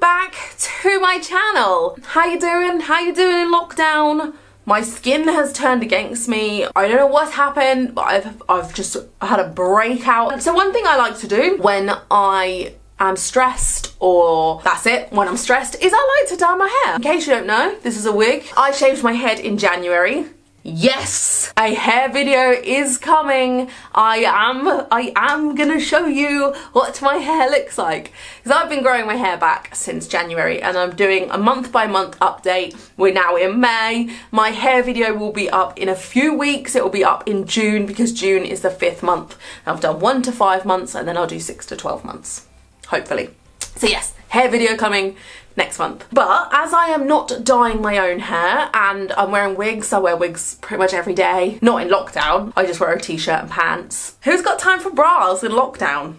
back to my channel. How you doing? How you doing in lockdown? My skin has turned against me. I don't know what's happened, but I've just had a breakout. So one thing I like to do when I am stressed, or that's it, when I'm stressed, is I like to dye my hair. In case you don't know, this is a wig. I shaved my head in January. Yes, a hair video is coming. I am gonna show you what my hair looks like, because I've been growing my hair back since January and I'm doing a month by month update. We're now in May. My hair video will be up in a few weeks. It will be up in June because June is the 5th month. I've done 1 to 5 months and then I'll do 6 to 12 months, hopefully. So yes, hair video coming next month. But as I am not dyeing my own hair and I'm wearing wigs, I wear wigs pretty much every day. Not in lockdown, I just wear a t-shirt and pants. Who's got time for bras in lockdown?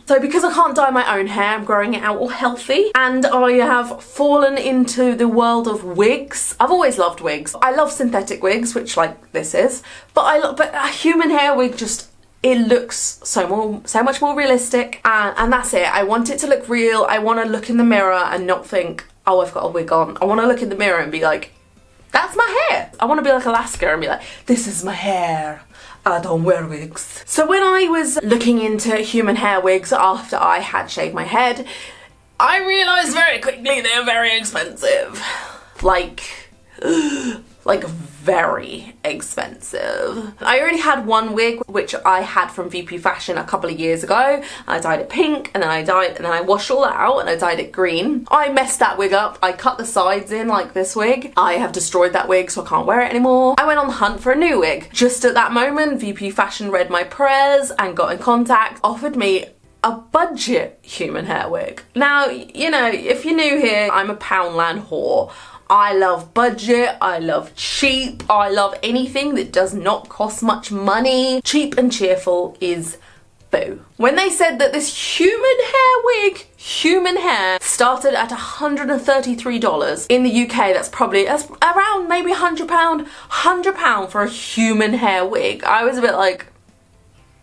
So because I can't dye my own hair, I'm growing it out all healthy, and I have fallen into the world of wigs. I've always loved wigs. I love synthetic wigs, which like this is, but a human hair wig just, it looks so much more realistic, and that's it. I want it to look real. I want to look in the mirror and not think, oh, I've got a wig on. I want to look in the mirror and be like, that's my hair. I want to be like Alaska and be like, this is my hair. I don't wear wigs. So when I was looking into human hair wigs after I had shaved my head, I realised very quickly they're very expensive. Like very expensive. I already had one wig which I had from VP Fashion a couple of years ago. I dyed it pink and then I washed all that out and I dyed it green. I messed that wig up. I cut the sides in like this wig. I have destroyed that wig, so I can't wear it anymore. I went on the hunt for a new wig. Just at that moment, VP Fashion read my prayers and got in contact, offered me a budget human hair wig. Now, you know, if you're new here, I'm a Poundland whore. I love budget, I love cheap, I love anything that does not cost much money. Cheap and cheerful is boo. When they said that this human hair started at $133 in the UK, that's around maybe £100 for a human hair wig. I was a bit like,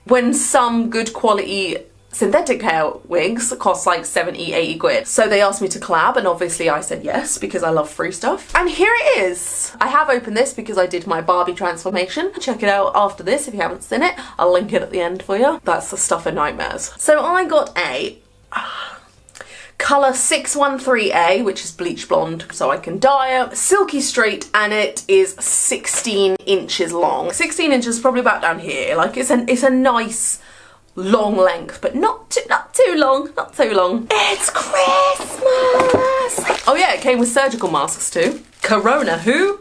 when some good quality synthetic hair wigs cost like 70-80 quid. So they asked me to collab and obviously I said yes because I love free stuff. And here it is. I have opened this because I did my Barbie transformation. Check it out after this if you haven't seen it. I'll link it at the end for you. That's the stuff of nightmares. So I got a colour 613A, which is bleach blonde, so I can dye it. Silky straight, and it is 16 inches long. 16 inches, probably about down here. Like it's a nice long length, but not too long. It's Christmas! Oh yeah, it came with surgical masks too. Corona who?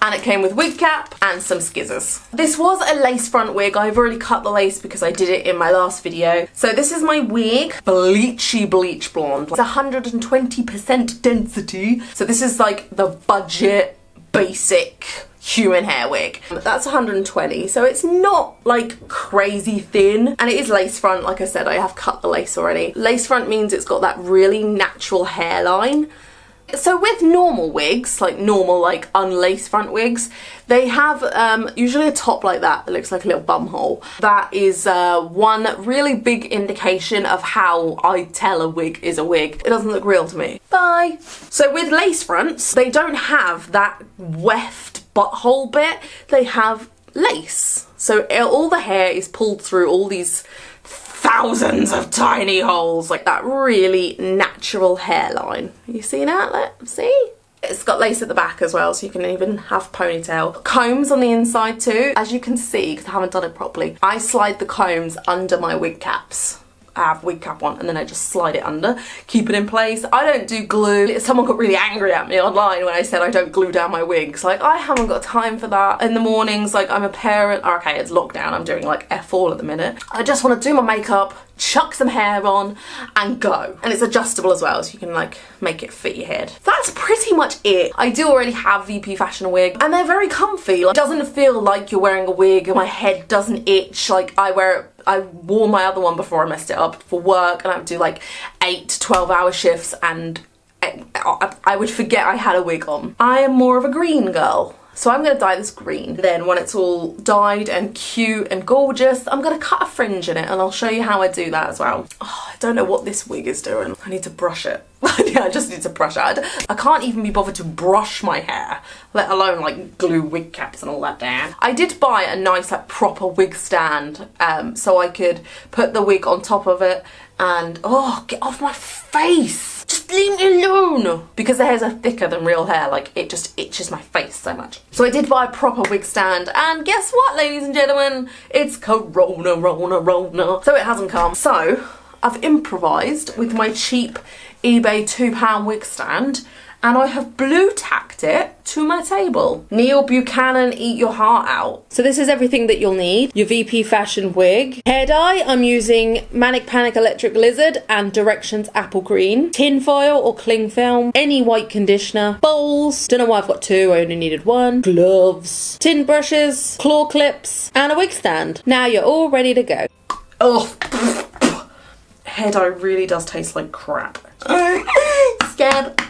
And it came with wig cap and some skizzers. This was a lace front wig. I've already cut the lace because I did it in my last video. So this is my wig, bleachy bleach blonde. It's 120% density. So this is like the budget, basic human hair wig. That's 120, so it's not like crazy thin, and it is lace front. Like I said, I have cut the lace already. Lace front means it's got that really natural hairline. So with normal wigs, like normal unlaced front wigs, they have usually a top like that looks like a little bum hole. That is one really big indication of how I tell a wig is a wig. It doesn't look real to me. Bye. So with lace fronts, they don't have that weft butthole bit. They have lace. So all the hair is pulled through all these thousands of tiny holes, like that really natural hairline. You see that? See? It's got lace at the back as well, so you can even have ponytail. Combs on the inside too. As you can see, because I haven't done it properly, I slide the combs under my wig caps. I have wig cap on and then I just slide it under, keep it in place. I don't do glue. Someone got really angry at me online when I said I don't glue down my wigs. Like, I haven't got time for that. In the mornings, like, I'm a parent. Okay, it's lockdown. I'm doing like F all at the minute. I just want to do my makeup, chuck some hair on and go. And it's adjustable as well, so you can like make it fit your head. That's pretty much it. I do already have VP Fashion wig and they're very comfy. Like, it doesn't feel like you're wearing a wig and my head doesn't itch. Like, I wore my other one before I messed it up for work, and I would do like 8 to 12 hour shifts and I would forget I had a wig on. I am more of a green girl. So I'm going to dye this green. Then when it's all dyed and cute and gorgeous, I'm going to cut a fringe in it, and I'll show you how I do that as well. Oh, I don't know what this wig is doing. I need to brush it. Yeah, I just need to brush it. I can't even be bothered to brush my hair, let alone like glue wig caps and all that down. I did buy a nice like proper wig stand so I could put the wig on top of it and, oh, get off my face. Just leave me alone. Because the hairs are thicker than real hair, like it just itches my face so much. So I did buy a proper wig stand, and guess what, ladies and gentlemen? It's Corona, Rona. So it hasn't come. So I've improvised with my cheap eBay £2 wig stand, and I have blue tacked it to my table. Neil Buchanan, eat your heart out. So this is everything that you'll need. Your VP Fashion wig. Hair dye, I'm using Manic Panic Electric Lizard and Directions Apple Green. Tin foil or cling film. Any white conditioner. Bowls. Don't know why I've got two, I only needed one. Gloves. Tin brushes. Claw clips. And a wig stand. Now you're all ready to go. Oh, hair dye really does taste like crap. Scared.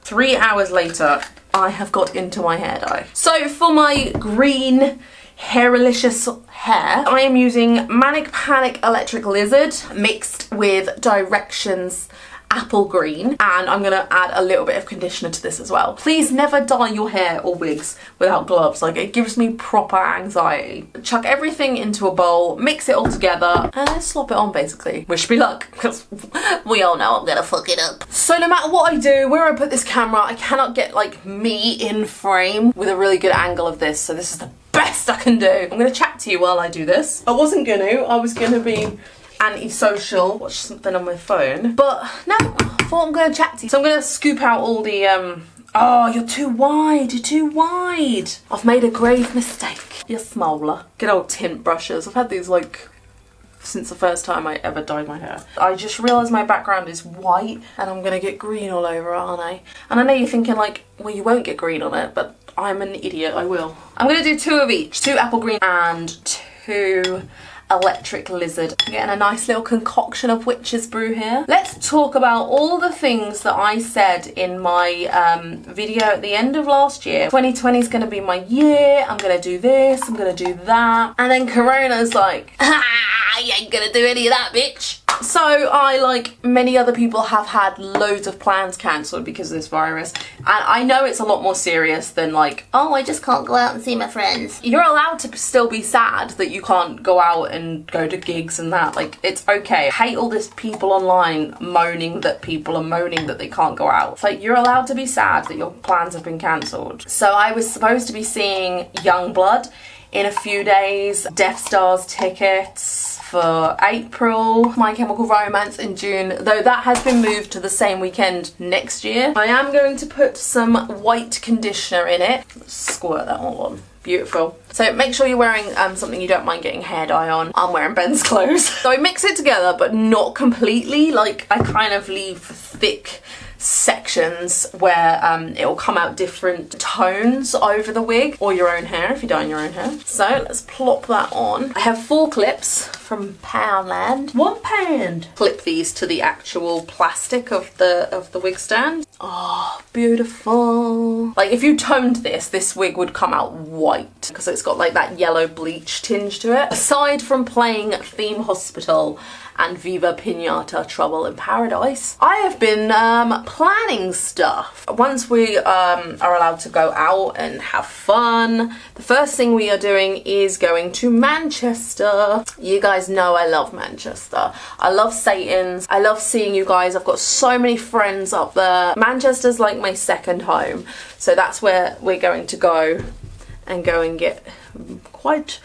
3 hours later, I have got into my hair dye. So for my green hairalicious hair, I am using Manic Panic Electric Lizard mixed with Directions Apple Green, and I'm gonna add a little bit of conditioner to this as well. Please never dye your hair or wigs without gloves. Like, it gives me proper anxiety. Chuck everything into a bowl, mix it all together, and slop it on basically. Wish me luck, because we all know I'm gonna fuck it up. So no matter what I do, where I put this camera, I cannot get like me in frame with a really good angle of this, so this is the best I can do. I'm gonna chat to you while I do this. I was gonna be antisocial, watch something on my phone, but no, I thought I'm gonna chat to you. So I'm gonna scoop out all the oh, you're too wide, I've made a grave mistake. You're smaller. Good old tint brushes. I've had these like since the first time I ever dyed my hair. I just realised my background is white and I'm gonna get green all over it, aren't I? And I know you're thinking like, well, you won't get green on it, but I'm an idiot, I will. I'm gonna do 2 of each, 2 apple green and 2 Electric Lizard. I'm getting a nice little concoction of witch's brew here. Let's talk about all the things that I said in my video at the end of last year. 2020 is going to be my year. I'm going to do this, I'm going to do that. And then Corona's like, ah, you ain't going to do any of that, bitch. So I, like many other people, have had loads of plans cancelled because of this virus. And I know it's a lot more serious than like, oh, I just can't go out and see my friends. You're allowed to still be sad that you can't go out and go to gigs and that. Like, it's okay. I hate all this people online moaning that people are moaning that they can't go out. It's like, you're allowed to be sad that your plans have been cancelled. So I was supposed to be seeing Youngblood in a few days, Death Star's tickets for April, My Chemical Romance in June, though that has been moved to the same weekend next year. I am going to put some white conditioner in it. Squirt that all on. Beautiful. So make sure you're wearing something you don't mind getting hair dye on. I'm wearing Ben's clothes. So I mix it together, but not completely. Like, I kind of leave thick sections where it will come out different tones over the wig, or your own hair if you're dyeing your own hair. So let's plop that on. I have 4 clips from Poundland. £1. Clip these to the actual plastic of the wig stand. Oh, beautiful. Like, if you toned this wig would come out white because it's got like that yellow bleach tinge to it. Aside from playing Theme Hospital and Viva Pinata Trouble in Paradise, I have been planning stuff. Once we are allowed to go out and have fun, the first thing we are doing is going to Manchester. You guys know I love Manchester. I love Satan's. I love seeing you guys. I've got so many friends up there. Manchester's like my second home, so that's where we're going to go and get quite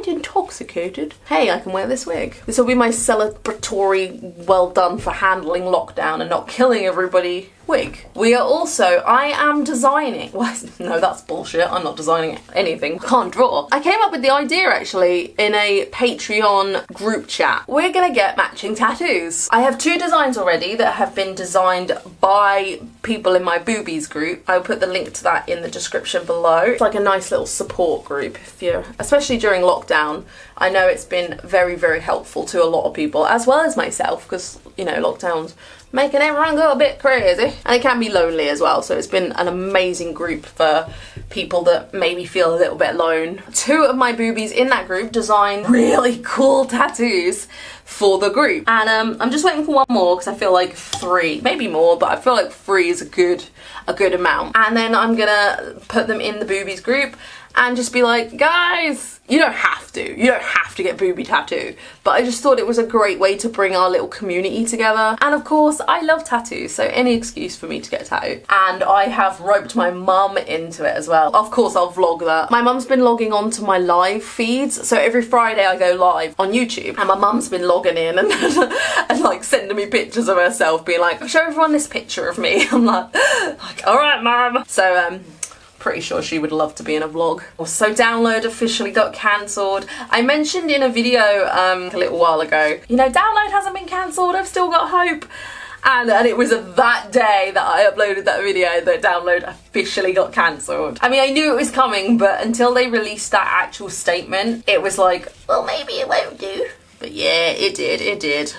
intoxicated. Hey, I can wear this wig. This will be my celebratory well done for handling lockdown and not killing everybody wig. We are also, I am designing, well, no, that's bullshit. I'm not designing anything. I can't draw. I came up with the idea actually in a Patreon group chat. We're gonna get matching tattoos. I have 2 designs already that have been designed by people in my boobies group. I'll put the link to that in the description below. It's like a nice little support group if you're, especially during lockdown. I know it's been very, very helpful to a lot of people, as well as myself, because, you know, lockdown's making everyone go a bit crazy. And it can be lonely as well, so it's been an amazing group for people that maybe feel a little bit alone. 2 of my boobies in that group designed really cool tattoos for the group, and I'm just waiting for one more because I feel like 3, maybe more, but I feel like 3 is a good amount. And then I'm gonna put them in the boobies group and just be like, guys, you don't have to get booby tattoo, but I just thought it was a great way to bring our little community together. And of course, I love tattoos, so any excuse for me to get a tattoo. And I have roped my mum into it as well. Of course, I'll vlog that. My mum's been logging on to my live feeds, so every Friday I go live on YouTube, and my mum's been logging in and, and like sending me pictures of herself, being like, show everyone this picture of me. I'm like all right, mum. So pretty sure she would love to be in a vlog. So Download officially got cancelled. I mentioned in a video a little while ago, you know, Download hasn't been cancelled, I've still got hope. And it was that day that I uploaded that video that Download officially got cancelled. I mean, I knew it was coming, but until they released that actual statement, it was like, well, maybe it won't do. But yeah, it did.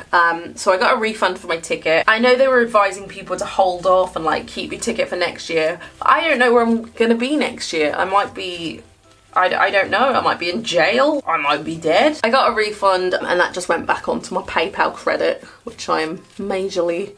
So I got a refund for my ticket. I know they were advising people to hold off and like keep your ticket for next year. But I don't know where I'm gonna be next year. I might be, I don't know, I might be in jail, I might be dead. I got a refund and that just went back onto my PayPal credit, which I am majorly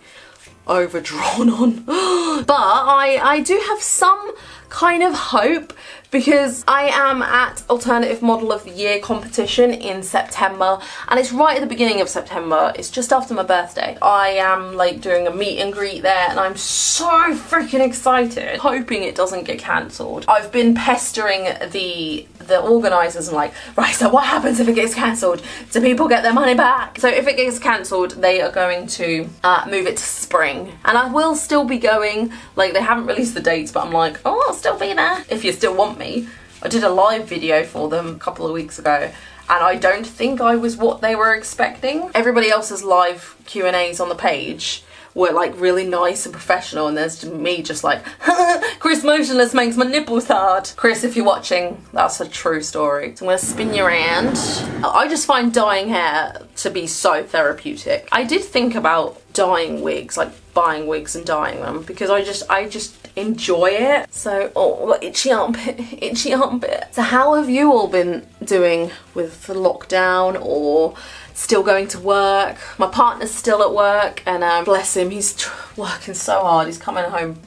overdrawn on. But I do have some kind of hope, because I am at Alternative Model of the Year competition in September, and it's right at the beginning of September. It's just after my birthday. I am like doing a meet and greet there, and I'm so freaking excited, hoping it doesn't get cancelled. I've been pestering the organisers and like, right, so what happens if it gets cancelled? Do people get their money back? So if it gets cancelled, they are going to move it to spring, and I will still be going. Like, they haven't released the dates, but I'm like, oh, I'll still be there if you still want me. I did a live video for them a couple of weeks ago, and I don't think I was what they were expecting. Everybody else's live Q&As on the page were like really nice and professional, and there's me just like, Chris Motionless makes my nipples hard. Chris, if you're watching, that's a true story. So I'm gonna spin you around. I just find dyeing hair to be so therapeutic. I did think about dyeing wigs, like buying wigs and dyeing them, because I just enjoy it. So, oh, itchy armpit, itchy armpit. So how have you all been doing with the lockdown, or still going to work? My partner's still at work, and bless him, he's working so hard. He's coming home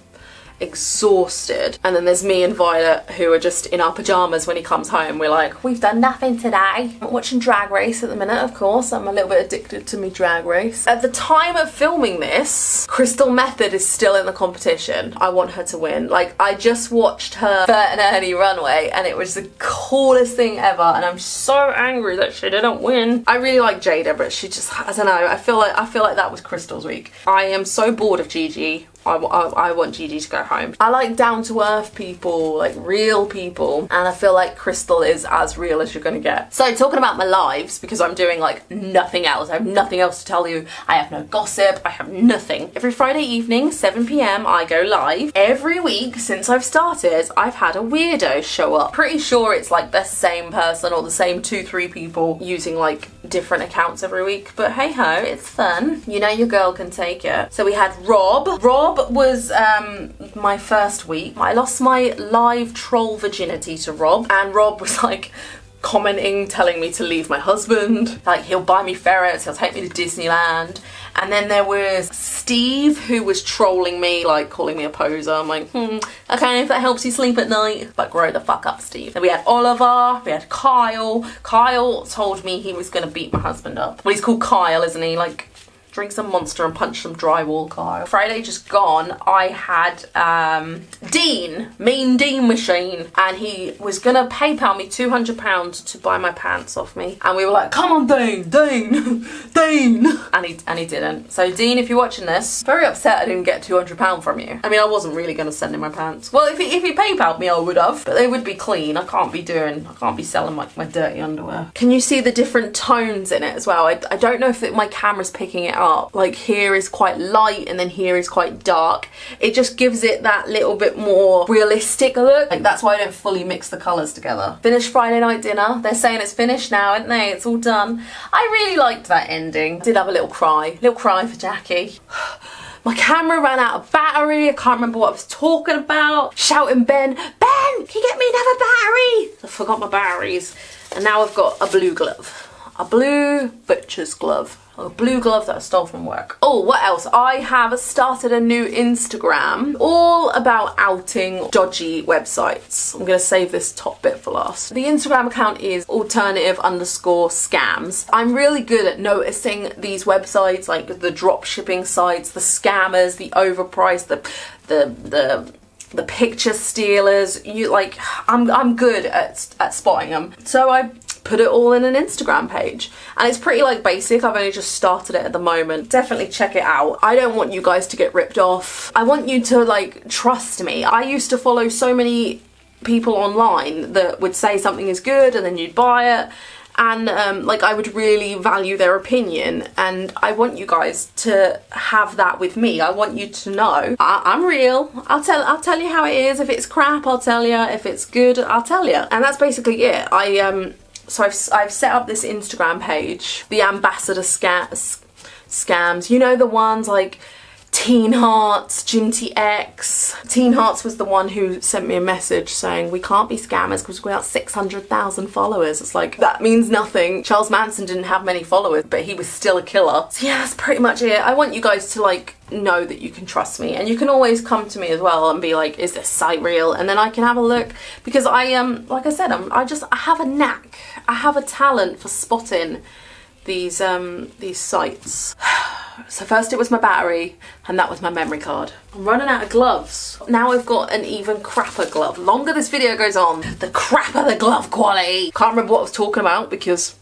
exhausted. And then there's me and Violet, who are just in our pajamas when he comes home. We're like, we've done nothing today. I'm watching Drag Race at the minute, of course. I'm a little bit addicted to me Drag Race. At the time of filming this, Crystal Method is still in the competition. I want her to win. Like, I just watched her Bert and Ernie runway, and it was the coolest thing ever, and I'm so angry that she didn't win. I really like Jada, but she just, I don't know, I feel like that was Crystal's week. I am so bored of Gigi. I want Gigi to go home. I like down-to-earth people, like real people, and I feel like Crystal is as real as you're gonna get. So talking about my lives, because I'm doing like nothing else, I have nothing else to tell you, I have no gossip, I have nothing. Every Friday evening, 7 PM, I go live. Every week since I've started, I've had a weirdo show up. Pretty sure it's like the same person or the same 2-3 people using like different accounts every week, but hey ho, it's fun. You know your girl can take it. So we had Rob. Rob was my first week. I lost my live troll virginity to Rob, and Rob was like commenting, telling me to leave my husband, like he'll buy me ferrets, he'll take me to Disneyland. And then there was Steve, who was trolling me, like calling me a poser. I'm like, okay, if that helps you sleep at night, but grow the fuck up, Steve. Then we had Oliver, we had Kyle. Kyle told me he was gonna beat my husband up. Well, he's called Kyle, isn't he? Like, drink some Monster and punch some drywall, Kyle. Friday just gone, I had Dean, Mean Dean Machine, and he was gonna PayPal me £200 to buy my pants off me. And we were like, come on, Dean, Dean, Dean. And he didn't. So Dean, if you're watching this, very upset I didn't get £200 from you. I mean, I wasn't really gonna send him my pants. Well, if he PayPal'd me, I would have, but they would be clean. I can't be selling my dirty underwear. Can you see the different tones in it as well? I don't know if my camera's picking it up. Like, here is quite light and then here is quite dark. It just gives it that little bit more realistic look. Like, that's why I don't fully mix the colours together. Finished Friday night dinner. They're saying it's finished now, aren't they? It's all done. I really liked that ending. Did have a little cry for Jackie. My camera ran out of battery. I can't remember what I was talking about. Shouting Ben, can you get me another battery? I forgot my batteries. And now I've got a blue glove. A blue butcher's glove. A blue glove that I stole from work. Oh, what else? I have started a new Instagram all about outing dodgy websites. I'm gonna save this top bit for last. The Instagram account is alternative_scams. I'm really good at noticing these websites, like the drop shipping sites, the scammers, the overpriced, the picture stealers. I'm good at spotting them. So I put it all in an Instagram page, and it's pretty like basic. I've only just started it at the moment. Definitely check it out. I don't want you guys to get ripped off. I want you to like trust me. I used to follow so many people online that would say something is good and then you'd buy it, and like I would really value their opinion, and I want you guys to have that with me. I want you to know I'm real. I'll tell you how it is. If it's crap, I'll tell you. If it's good, I'll tell you. And that's basically it. So I've set up this Instagram page, the ambassador scams. You know, the ones like Teen Hearts, Jim TX. Teen Hearts was the one who sent me a message saying we can't be scammers because we've got 600,000 followers. It's like, that means nothing. Charles Manson didn't have many followers, but he was still a killer. So yeah, that's pretty much it. I want you guys to like know that you can trust me, and you can always come to me as well and be like, is this site real? And then I can have a look, because I like I said, I have a knack. I have a talent for spotting these sites. So first it was my battery, and that was my memory card. I'm running out of gloves. Now I've got an even crapper glove. The longer this video goes on, the crapper the glove quality. Can't remember what I was talking about because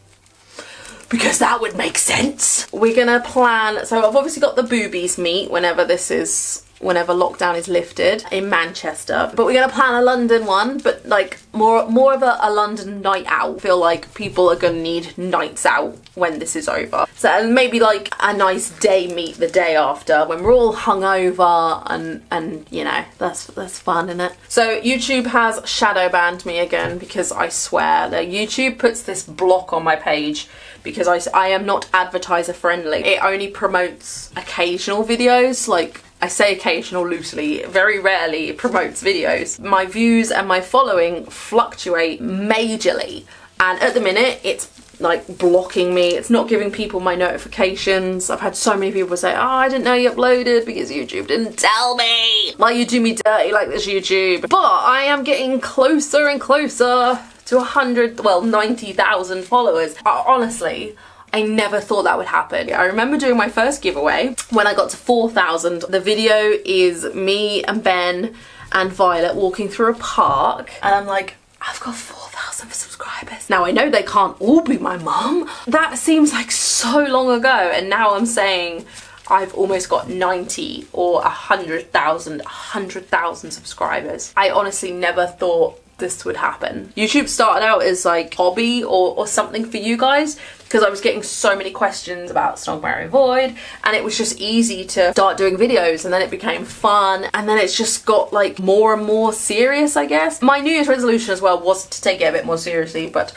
that would make sense. We're gonna plan, so I've obviously got the boobies meet whenever lockdown is lifted in Manchester, but we're gonna plan a London one, but like more of a London night out. I feel like people are gonna need nights out when this is over. So maybe like a nice day meet the day after when we're all hungover, and you know, that's fun, isn't it? So YouTube has shadow banned me again because I swear that YouTube puts this block on my page because I am not advertiser friendly. It only promotes occasional videos, like I say occasional loosely, very rarely it promotes videos. My views and my following fluctuate majorly, and at the minute it's like blocking me. It's not giving people my notifications. I've had so many people say, oh, I didn't know you uploaded because YouTube didn't tell me. Like, you do me dirty like this, YouTube. But I am getting closer and closer to 90,000 followers. Honestly, I never thought that would happen. I remember doing my first giveaway when I got to 4,000. The video is me and Ben and Violet walking through a park, and I'm like, I've got 4,000 subscribers. Now I know they can't all be my mum. That seems like so long ago, and now I'm saying I've almost got 90 or 100,000 subscribers. I honestly never thought this would happen. YouTube started out as like hobby or something for you guys, because I was getting so many questions about Snog, Marry, Avoid, and it was just easy to start doing videos, and then it became fun, and then it's just got like more and more serious, I guess. My New Year's resolution as well was to take it a bit more seriously, but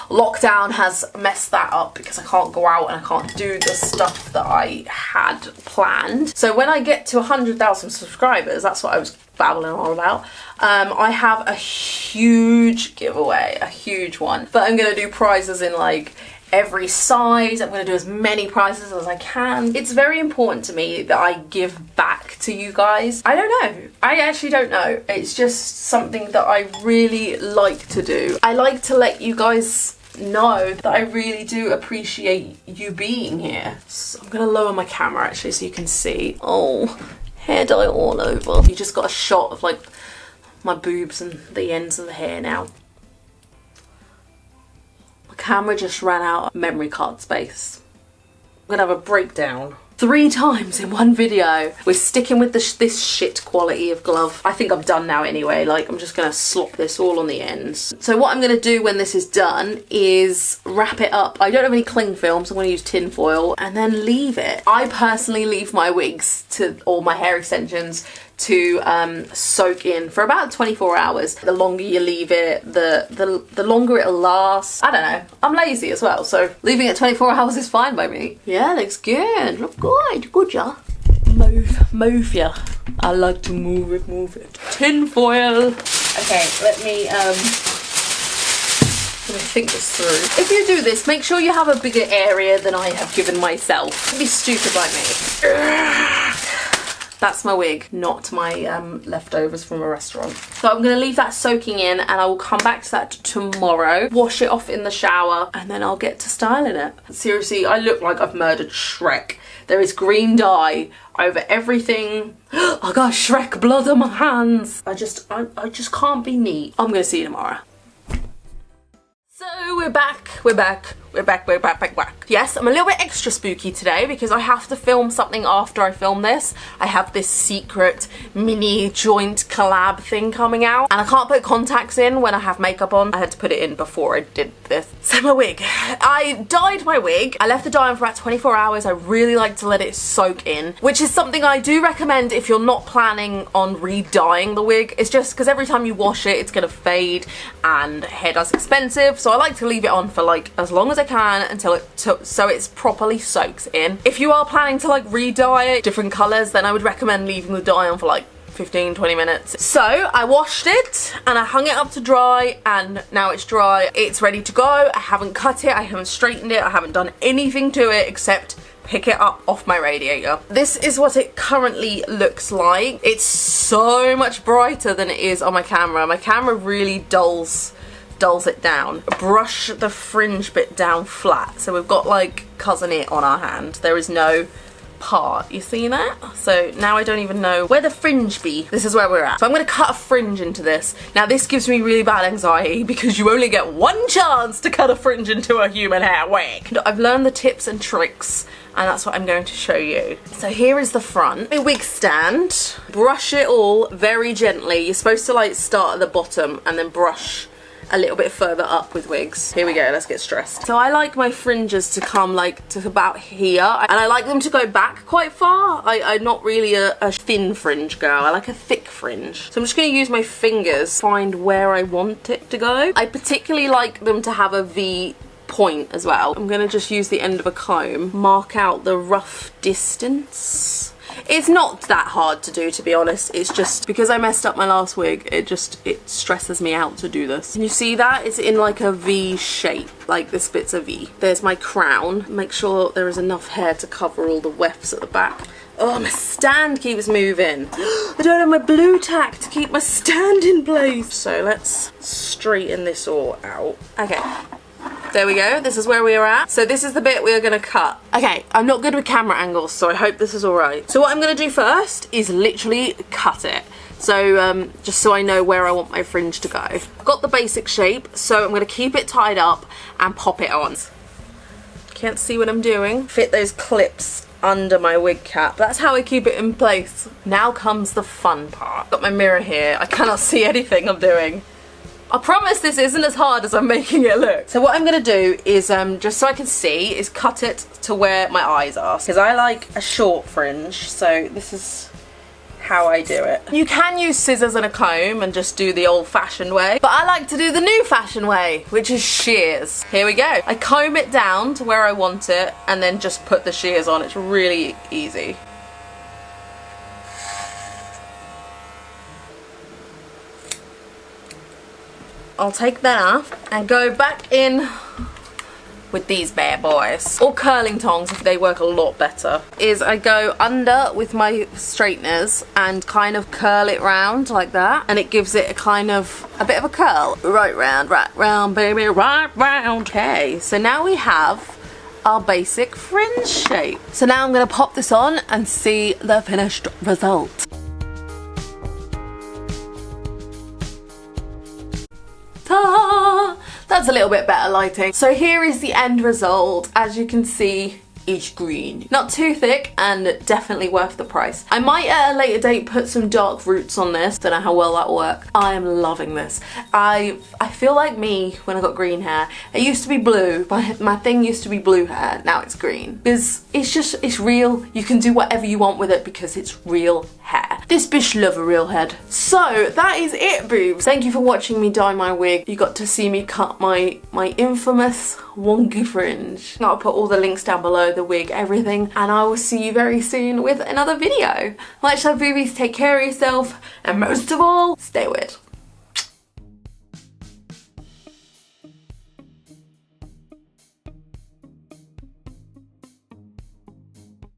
lockdown has messed that up because I can't go out and I can't do the stuff that I had planned. So when I get to 100,000 subscribers, that's what I was babbling on about, I have a huge giveaway, a huge one, but I'm gonna do prizes in like every size. I'm gonna do as many prizes as I can. It's very important to me that I give back to you guys. I don't know, I actually don't know, it's just something that I really like to do. I like to let you guys know that I really do appreciate you being here. So I'm gonna lower my camera actually so you can see. Oh, hair dye all over. You just got a shot of like my boobs and the ends of the hair now. My camera just ran out of memory card space. I'm gonna have a breakdown. 3 times in one video. We're sticking with this shit quality of glove. I think I'm done now anyway. Like, I'm just gonna slop this all on the ends. So what I'm gonna do when this is done is wrap it up. I don't have any cling film, so I'm gonna use tin foil and then leave it. I personally leave my wigs or my hair extensions to soak in for about 24 hours. The longer you leave it, the longer it'll last. I don't know, I'm lazy as well, so leaving it 24 hours is fine by me. Yeah, looks good, look good, good job. move ya. I like to move it. Tin foil. Okay, let me think this through. If you do this, make sure you have a bigger area than I have given myself. Don't be stupid like me. That's my wig, not my leftovers from a restaurant. So I'm gonna leave that soaking in and I will come back to that tomorrow, wash it off in the shower, and then I'll get to styling it. Seriously, I look like I've murdered Shrek. There is green dye over everything. I got Shrek blood on my hands. I just can't be neat. I'm gonna see you tomorrow. So we're back. Yes, I'm a little bit extra spooky today because I have to film something after I film this. I have this secret mini joint collab thing coming out and I can't put contacts in when I have makeup on. I had to put it in before I did this. So my wig. I dyed my wig. I left it dry on for about 24 hours. I really like to let it soak in, which is something I do recommend if you're not planning on re-dyeing the wig. It's just because every time you wash it, it's gonna fade and hair dye's expensive. So I like to leave it on for like as long as I can until so it's properly soaks in. If you are planning to like re-dye it different colours, then I would recommend leaving the dye on for like 15-20 minutes. So I washed it and I hung it up to dry and now it's dry. It's ready to go. I haven't cut it, I haven't straightened it, I haven't done anything to it except pick it up off my radiator. This is what it currently looks like. It's so much brighter than it is on my camera. My camera really dulls it down. Brush the fringe bit down flat. So we've got like cousin it on our hand. There is no part. You see that? So now I don't even know where the fringe be. This is where we're at. So I'm going to cut a fringe into this. Now this gives me really bad anxiety because you only get one chance to cut a fringe into a human hair wig. I've learned the tips and tricks and that's what I'm going to show you. So here is the front. A wig stand. Brush it all very gently. You're supposed to like start at the bottom and then brush a little bit further up with wigs. Here we go, let's get stressed. So I like my fringes to come like to about here and I like them to go back quite far. I'm not really a thin fringe girl, I like a thick fringe. So I'm just going to use my fingers, find where I want it to go. I particularly like them to have a V point as well. I'm going to just use the end of a comb, mark out the rough distance. It's not that hard to do, to be honest. It's just because I messed up my last wig, it stresses me out to do this. Can you see that? It's in like a V shape, like this bit's a V. There's my crown. Make sure there is enough hair to cover all the wefts at the back. Oh, my stand keeps moving. I don't have my blue tack to keep my stand in place. So let's straighten this all out. Okay. There we go, this is where we are at. So this is the bit we're gonna cut. Okay, I'm not good with camera angles, so I hope this is all right. So what I'm gonna do first is literally cut it. So just so I know where I want my fringe to go. I've got the basic shape, so I'm gonna keep it tied up and pop it on. Can't see what I'm doing. Fit those clips under my wig cap. That's how I keep it in place. Now comes the fun part. Got my mirror here, I cannot see anything I'm doing. I promise this isn't as hard as I'm making it look. So what I'm gonna do is, just so I can see, is cut it to where my eyes are. Because I like a short fringe, so this is how I do it. You can use scissors and a comb and just do the old-fashioned way, but I like to do the new-fashioned way, which is shears. Here we go. I comb it down to where I want it and then just put the shears on. It's really easy. I'll take that off and go back in with these bad boys. Or curling tongs, if they work a lot better. Is I go under with my straighteners and kind of curl it round like that. And it gives it a bit of a curl. Right round, baby, right round. Okay, so now we have our basic fringe shape. So now I'm gonna pop this on and see the finished result. That's a little bit better lighting. So here is the end result. As you can see, it's green. Not too thick and definitely worth the price. I might at a later date put some dark roots on this. Don't know how well that'll work. I am loving this. I feel like me when I got green hair. It used to be blue. My thing used to be blue hair. Now it's green. Because it's real. You can do whatever you want with it because it's real hair. This bitch love a real head. So that is it, boobs. Thank you for watching me dye my wig. You got to see me cut my infamous wonky fringe. I'll put all the links down below, the wig, everything, and I will see you very soon with another video. Much love, boobies. Take care of yourself, and most of all, stay weird.